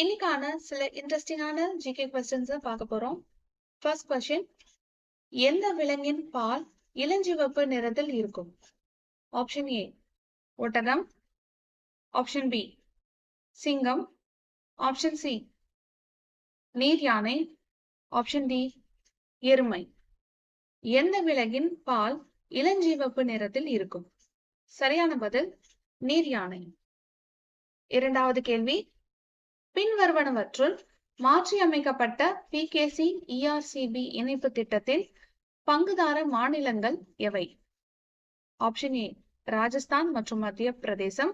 இன்னைக்கான சில இன்ட்ரெஸ்டிங்கான ஜிகே கொஸ்டின்ஸ் பார்க்க போறோம். ஃபர்ஸ்ட் கொஸ்டின், எந்த விலங்கின் பால் இளஞ்சிவப்பு நிறத்தில் இருக்கும்? ஆப்ஷன் ஏ ஒட்டகம், ஆப்ஷன் பி சிங்கம், ஆப்ஷன் சி நீர் யானை, ஆப்ஷன் டி எருமை. எந்த விலங்கின் பால் இளஞ்சிவப்பு நிறத்தில் இருக்கும்? சரியான பதில் நீர் யானை. இரண்டாவது கேள்வி, பின்வருவனவற்றுள் மாற்றியமைக்கப்பட்ட பிகேசி இஆர்சிபி இணைப்பு திட்டத்தில் பங்குதார மாநிலங்கள் எவை? ஆப்ஷன் ஏ ராஜஸ்தான் மற்றும் மத்திய பிரதேசம்,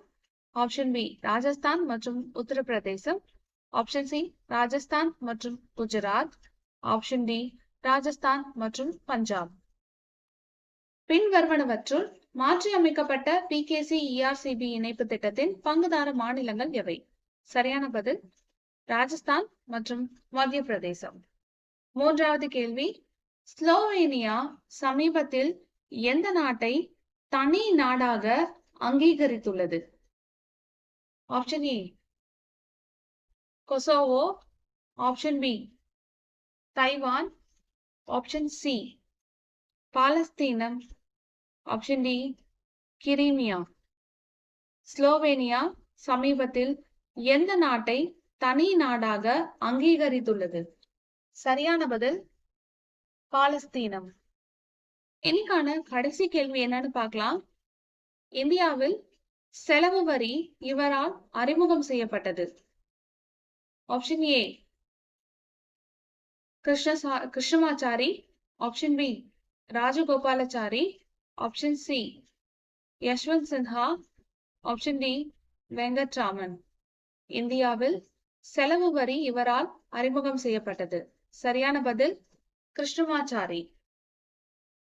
ஆப்ஷன் பி ராஜஸ்தான் மற்றும் உத்தரப்பிரதேசம், ஆப்ஷன் சி ராஜஸ்தான் மற்றும் குஜராத், ஆப்ஷன் டி ராஜஸ்தான் மற்றும் பஞ்சாப். பின்வருவனவற்றுள் மாற்றியமைக்கப்பட்ட பிகேசி இஆர்சிபி இணைப்பு திட்டத்தின் பங்குதார மாநிலங்கள் எவை? சரியான பதில் ராஜஸ்தான் மற்றும் மத்திய பிரதேசம். மூன்றாவது கேள்வி, ஸ்லோவேனியா சமீபத்தில் எந்த நாட்டை தனி நாடாக அங்கீகரித்துள்ளது? Option A Kosovo, option B Taiwan, option C பாலஸ்தீனம், ஆப்ஷன் டி கிரீமியா. ஸ்லோவேனியா சமீபத்தில் எந்த நாட்டை தனி நாடாக அங்கீகரித்துள்ளது? சரியான பதில் பாலஸ்தீனம். இன்னைக்கான கடைசி கேள்வி என்னன்னு பார்க்கலாம். இந்தியாவில் செலவு வரி இவரால் அறிமுகம் செய்யப்பட்டது? Option A Krishnamachari, option B Rajagopalachari, option C Yashwant Sinha, option D Venkataraman. இந்தியாவில் செலவு வரி இவரால் அறிமுகம் செய்யப்பட்டது. சரியான பதில் கிருஷ்ணமாச்சாரி.